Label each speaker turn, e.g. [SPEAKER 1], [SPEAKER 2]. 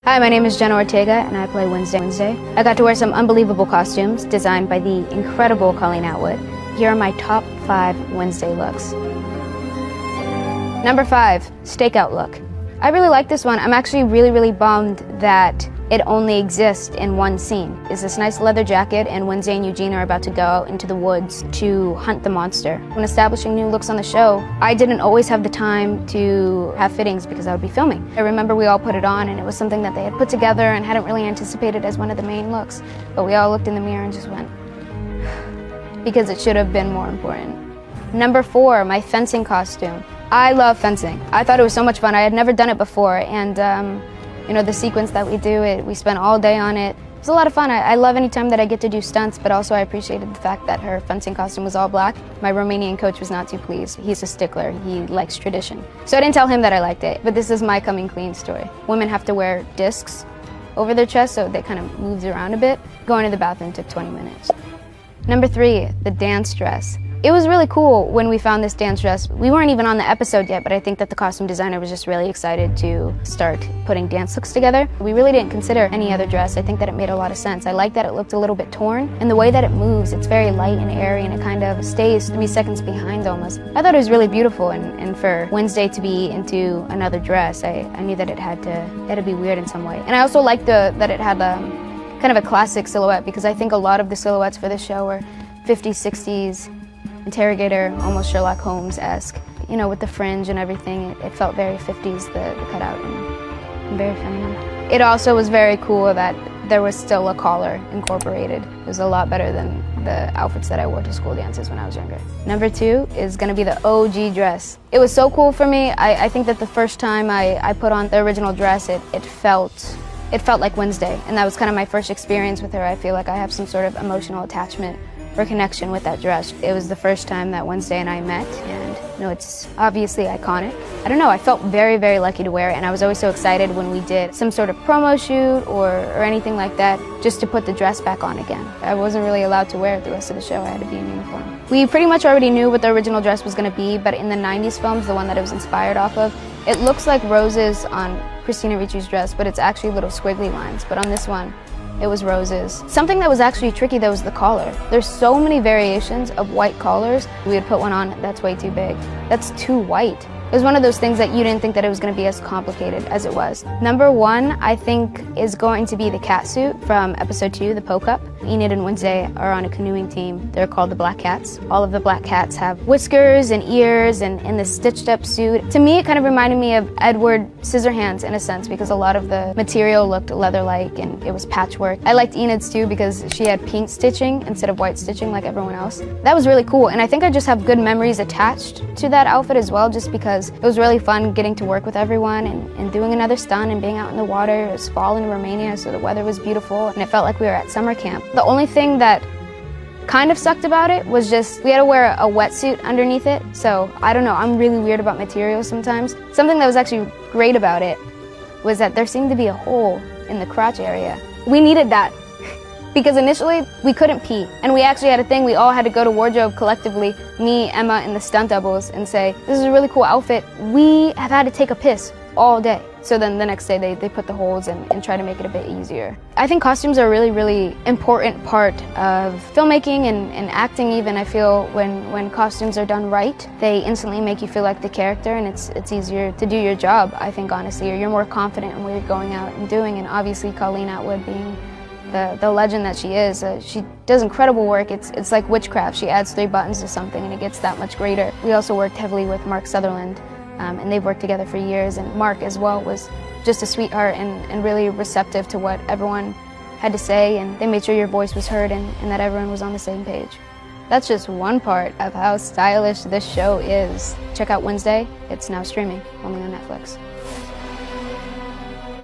[SPEAKER 1] Hi, my name is Jenna Ortega and I play Wednesday. I got to wear some unbelievable costumes designed by the incredible Colleen Atwood. Here are my top 5 Wednesday looks. Number 5, stakeout look. I really like this one. I'm actually really bummed that it only exists in one scene. It's this nice leather jacket and Wednesday and Eugene are about to go out into the woods to hunt the monster. When establishing new looks on the show, I didn't always have the time to have fittings because I would be filming. I remember we all put it on and it was something that they had put together and hadn't really anticipated as one of the main looks. But we all looked in the mirror and just went, because it should have been more important. Number 4, my fencing costume. I love fencing. I thought it was so much fun. I had never done it before, and you know, the sequence that we spent all day on it. It was a lot of fun. I love any time that I get to do stunts, but also I appreciated the fact that her fencing costume was all black. My Romanian coach was not too pleased. He's a stickler. He likes tradition. So I didn't tell him that I liked it, but this is my coming clean story. Women have to wear discs over their chest, so they kind of moves around a bit. Going to the bathroom took 20 minutes. Number 3, the dance dress. It was really cool when we found this dance dress. We weren't even on the episode yet, but I think that the costume designer was just really excited to start putting dance looks together. We really didn't consider any other dress. I think that it made a lot of sense. I like that it looked a little bit torn, and the way that it moves, it's very light and airy, and it kind of stays 3 seconds behind almost. I thought it was really beautiful, and for Wednesday to be into another dress, I knew that it had to be weird in some way. And I also liked that it had kind of a classic silhouette, because I think a lot of the silhouettes for this show were 50s, 60s, interrogator, almost Sherlock Holmes-esque. You know, with the fringe and everything, it felt very 50s, the cutout, and very feminine. It also was very cool that there was still a collar incorporated. It was a lot better than the outfits that I wore to school dances when I was younger. Number 2 is gonna be the OG dress. It was so cool for me. I think that the first time I put on the original dress, it felt like Wednesday, and that was kind of my first experience with her. I feel like I have some sort of emotional attachment or connection with that dress. It was the first time that Wednesday and I met, and you know, it's obviously iconic. I don't know, I felt very lucky to wear it, and I was always so excited when we did some sort of promo shoot or anything like that, just to put the dress back on again. I wasn't really allowed to wear it the rest of the show. I had to be in uniform. We pretty much already knew what the original dress was going to be, but in the 90s films, the one that it was inspired off of, it looks like roses on Christina Ricci's dress, but it's actually little squiggly lines. But on this one, it was roses. Something that was actually tricky though was the collar. There's so many variations of white collars. We would put one on, that's way too big. That's too white. It was one of those things that you didn't think that it was going to be as complicated as it was. Number 1, I think, is going to be the cat suit from episode 2, the Poke Up. Enid and Wednesday are on a canoeing team. They're called the Black Cats. All of the black cats have whiskers and ears and this stitched up suit. To me, it kind of reminded me of Edward Scissorhands in a sense, because a lot of the material looked leather-like and it was patchwork. I liked Enid's too because she had pink stitching instead of white stitching like everyone else. That was really cool, and I think I just have good memories attached to that outfit as well, just because it was really fun getting to work with everyone and doing another stunt and being out in the water. It was fall in Romania, so the weather was beautiful, and it felt like we were at summer camp. The only thing that kind of sucked about it was just we had to wear a wetsuit underneath it, so I don't know, I'm really weird about materials sometimes. Something that was actually great about it was that there seemed to be a hole in the crotch area. We needed that. Because initially, we couldn't pee. And we actually had a thing, we all had to go to wardrobe collectively, me, Emma, and the stunt doubles, and say, this is a really cool outfit. We have had to take a piss all day. So then the next day, they put the holes and try to make it a bit easier. I think costumes are a really important part of filmmaking and acting even. I feel when costumes are done right, they instantly make you feel like the character, and it's easier to do your job, I think, honestly, or you're more confident in what you're going out and doing. And obviously, Colleen Atwood being the legend that she is, she does incredible work. It's like witchcraft. She adds 3 buttons to something and it gets that much greater. We also worked heavily with Mark Sutherland, and they've worked together for years, and Mark as well was just a sweetheart and really receptive to what everyone had to say, and they made sure your voice was heard and that everyone was on the same page. That's just one part of how stylish this show is. Check out Wednesday. It's now streaming, only on Netflix.